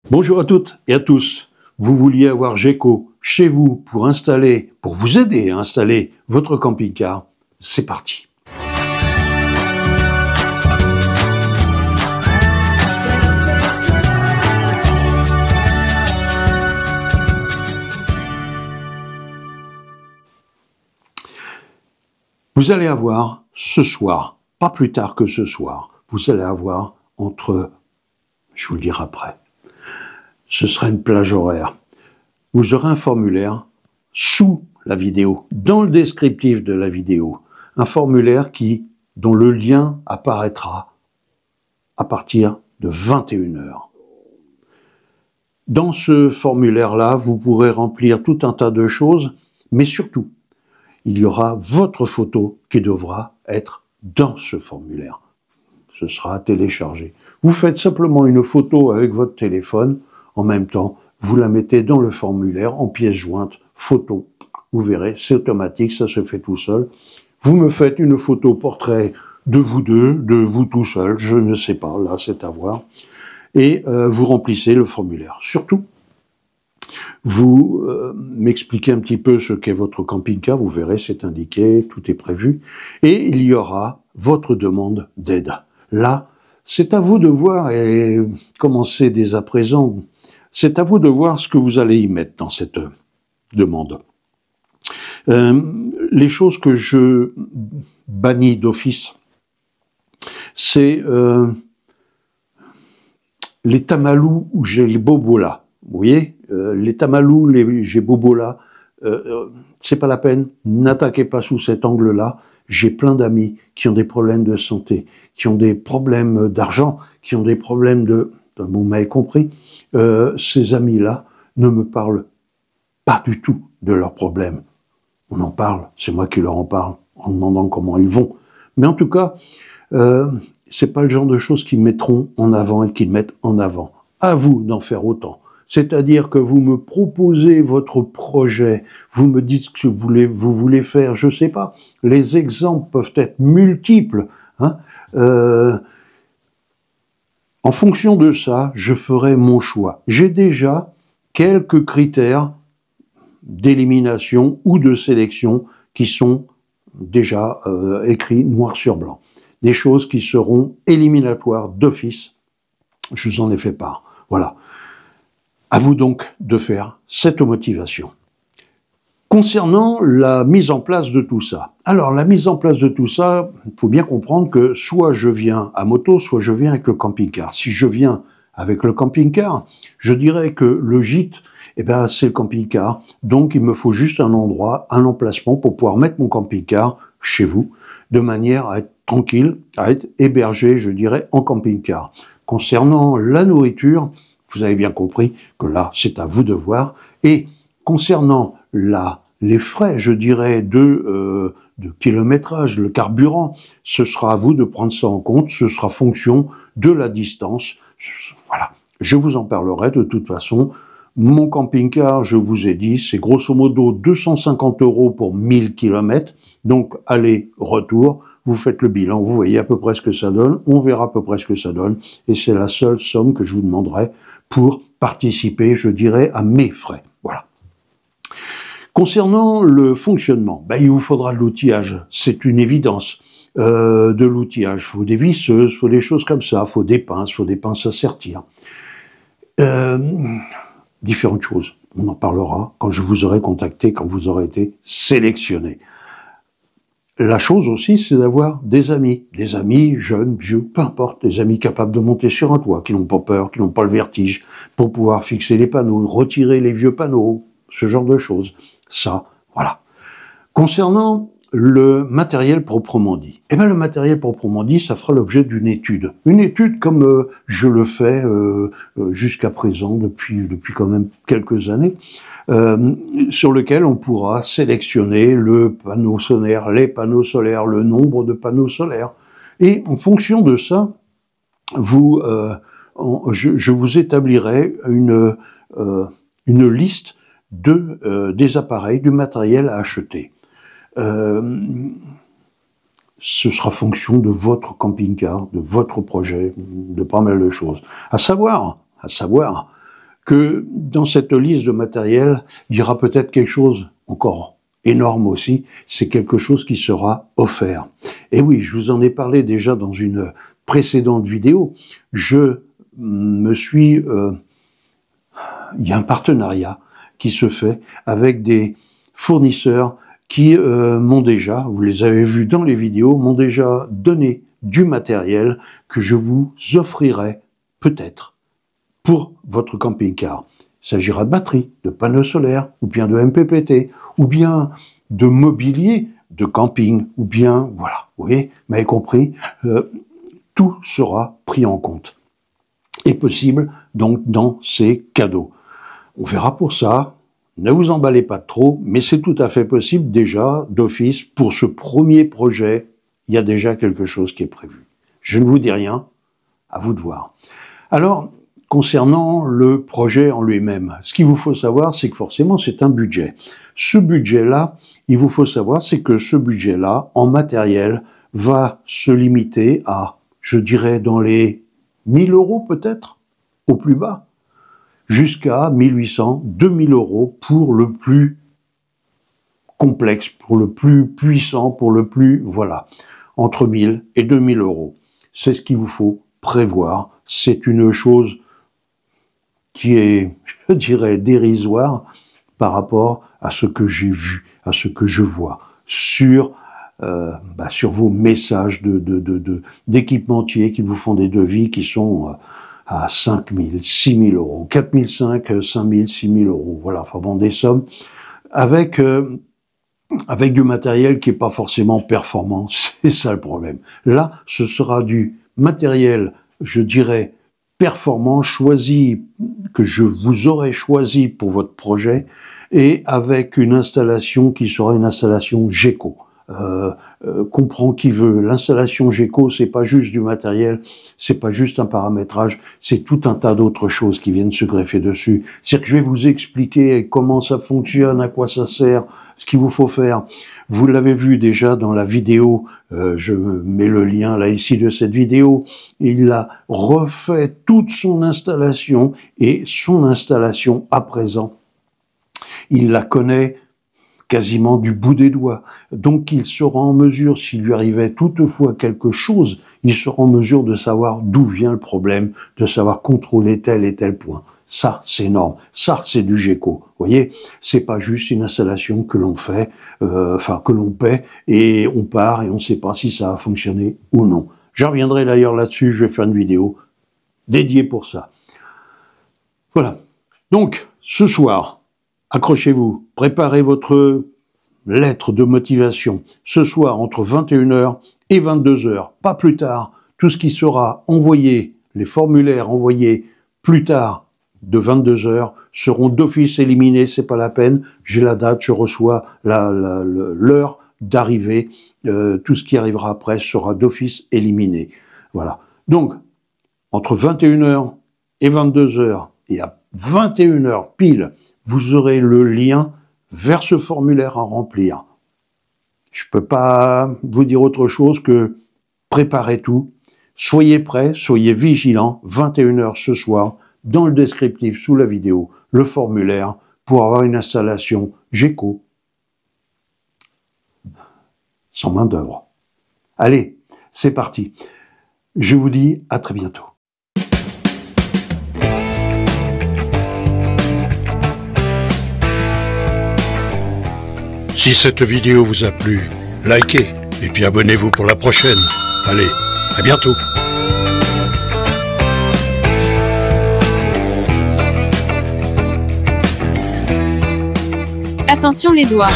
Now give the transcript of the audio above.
Bonjour à toutes et à tous. Vous vouliez avoir Geco chez vous pour vous aider à installer votre camping-car. C'est parti. Vous allez avoir ce soir, pas plus tard que ce soir, vous allez avoir je vous le dirai après, ce sera une plage horaire. Vous aurez un formulaire sous la vidéo, dans le descriptif de la vidéo, un formulaire dont le lien apparaîtra à partir de 21h. Dans ce formulaire-là, vous pourrez remplir tout un tas de choses, mais surtout, il y aura votre photo qui devra être dans ce formulaire. Ce sera téléchargé. Vous faites simplement une photo avec votre téléphone, en même temps, vous la mettez dans le formulaire en pièce jointe, photo. Vous verrez, c'est automatique, ça se fait tout seul. Vous me faites une photo portrait de vous deux, de vous tout seul, je ne sais pas, là c'est à voir. Et vous remplissez le formulaire. Surtout, vous m'expliquez un petit peu ce qu'est votre camping-car, vous verrez, c'est indiqué, tout est prévu. Et il y aura votre demande d'aide. Là, c'est à vous de voir, et commencez dès à présent, c'est à vous de voir ce que vous allez y mettre dans cette demande. Les choses que je bannis d'office, c'est les tamalous ou j'ai les bobolas. Vous voyez, les tamalous, j'ai bobolas, c'est pas la peine, n'attaquez pas sous cet angle-là. J'ai plein d'amis qui ont des problèmes de santé, qui ont des problèmes d'argent, qui ont des problèmes vous m'avez compris, ces amis-là ne me parlent pas du tout de leurs problèmes. On en parle, c'est moi qui leur en parle, en demandant comment ils vont. Mais en tout cas, c'est pas le genre de choses qu'ils mettront en avant et qu'ils mettent en avant. À vous d'en faire autant. C'est-à-dire que vous me proposez votre projet, vous me dites ce que vous voulez faire, je ne sais pas. Les exemples peuvent être multiples. Hein. En fonction de ça, je ferai mon choix. J'ai déjà quelques critères d'élimination ou de sélection qui sont déjà écrits noir sur blanc. Des choses qui seront éliminatoires d'office. Je vous en ai fait part. Voilà. À vous donc de faire cette motivation. Concernant la mise en place de tout ça. Alors, la mise en place de tout ça, il faut bien comprendre que soit je viens à moto, soit je viens avec le camping-car. Si je viens avec le camping-car, je dirais que le gîte, c'est le camping-car. Donc, il me faut juste un endroit, un emplacement pour pouvoir mettre mon camping-car chez vous, de manière à être tranquille, à être hébergé, je dirais, en camping-car. Concernant la nourriture, vous avez bien compris que là, c'est à vous de voir. Et concernant les frais, je dirais, de kilométrage, le carburant, ce sera à vous de prendre ça en compte. Ce sera fonction de la distance. Voilà. Je vous en parlerai de toute façon. Mon camping-car, je vous ai dit, c'est grosso modo 250 € pour 1000 km. Donc, aller-retour. Vous faites le bilan, vous voyez à peu près ce que ça donne. On verra à peu près ce que ça donne. Et c'est la seule somme que je vous demanderai pour participer, je dirais, à mes frais. Voilà. Concernant le fonctionnement, il vous faudra de l'outillage, c'est une évidence. De l'outillage, il faut des visseuses, il faut des choses comme ça, il faut des pinces à sertir. Différentes choses, on en parlera quand je vous aurai contacté, quand vous aurez été sélectionné. La chose aussi, c'est d'avoir des amis jeunes, vieux, peu importe, des amis capables de monter sur un toit, qui n'ont pas peur, qui n'ont pas le vertige, pour pouvoir fixer les panneaux, retirer les vieux panneaux, ce genre de choses. Ça, voilà. Concernant le matériel proprement dit, le matériel proprement dit, ça fera l'objet d'une étude. Une étude comme je le fais jusqu'à présent, depuis quand même quelques années, sur lequel on pourra sélectionner le panneau solaire, les panneaux solaires, le nombre de panneaux solaires. Et en fonction de ça, je vous établirai une liste des appareils, du matériel à acheter. Ce sera fonction de votre camping-car, de votre projet, de pas mal de choses. À savoir, que dans cette liste de matériel, il y aura peut-être quelque chose encore énorme aussi, c'est quelque chose qui sera offert. Et oui, je vous en ai parlé déjà dans une précédente vidéo, il y a un partenariat qui se fait avec des fournisseurs qui m'ont déjà, vous les avez vus dans les vidéos, m'ont déjà donné du matériel que je vous offrirai peut-être pour votre camping-car. Il s'agira de batteries, de panneaux solaires, ou bien de MPPT, ou bien de mobilier de camping, ou bien, voilà, vous voyez, vous m'avez compris, tout sera pris en compte. Et possible, donc, dans ces cadeaux. On verra pour ça, ne vous emballez pas trop, mais c'est tout à fait possible déjà, d'office, pour ce premier projet, il y a déjà quelque chose qui est prévu. Je ne vous dis rien, à vous de voir. Alors, concernant le projet en lui-même, ce qu'il vous faut savoir, c'est que forcément, c'est un budget. Ce budget-là, il vous faut savoir, c'est que ce budget-là, en matériel, va se limiter à, je dirais, dans les 1000 € peut-être, au plus bas, jusqu'à 1800, 2000 € pour le plus complexe, pour le plus puissant, pour le plus, voilà, entre 1000 et 2000 €. C'est ce qu'il vous faut prévoir. C'est une chose qui est, je dirais, dérisoire par rapport à ce que j'ai vu, à ce que je vois sur vos messages d'équipementiers qui vous font des devis qui sont à 5 000, 6 000 €, 4 500, 5 000, 6 000 €. Voilà, enfin bon, des sommes avec du matériel qui n'est pas forcément performant. C'est ça le problème. Là, ce sera du matériel, je dirais, performant, choisi, que je vous aurai choisi pour votre projet, et avec une installation qui sera une installation GECO. Comprend qui veut. L'installation GECO, c'est pas juste du matériel, c'est pas juste un paramétrage, c'est tout un tas d'autres choses qui viennent se greffer dessus. C'est que je vais vous expliquer comment ça fonctionne, à quoi ça sert, ce qu'il vous faut faire. Vous l'avez vu déjà dans la vidéo, je mets le lien là ici de cette vidéo, il a refait toute son installation, et son installation à présent, il la connaît quasiment du bout des doigts. Donc il sera en mesure, s'il lui arrivait toutefois quelque chose, il sera en mesure de savoir d'où vient le problème, de savoir contrôler tel et tel point. Ça, c'est énorme. Ça, c'est du GECO. Vous voyez, c'est pas juste une installation que l'on fait, que l'on paie, et on part et on ne sait pas si ça a fonctionné ou non. Je reviendrai d'ailleurs là-dessus, je vais faire une vidéo dédiée pour ça. Voilà. Donc, ce soir, accrochez-vous, préparez votre lettre de motivation. Ce soir, entre 21 h et 22 h, pas plus tard, tout ce qui sera envoyé, les formulaires envoyés plus tard de 22 h seront d'office éliminés, c'est pas la peine. J'ai la date, je reçois l'heure d'arrivée. Tout ce qui arrivera après sera d'office éliminé. Voilà. Donc, entre 21 h et 22 h, et à 21 h pile, vous aurez le lien vers ce formulaire à remplir. Je ne peux pas vous dire autre chose que préparez tout, soyez prêts, soyez vigilants, 21 h ce soir, dans le descriptif sous la vidéo, le formulaire pour avoir une installation GECO sans main d'œuvre. Allez, c'est parti. Je vous dis à très bientôt. Si cette vidéo vous a plu, likez et puis abonnez-vous pour la prochaine. Allez, à bientôt. Attention les doigts.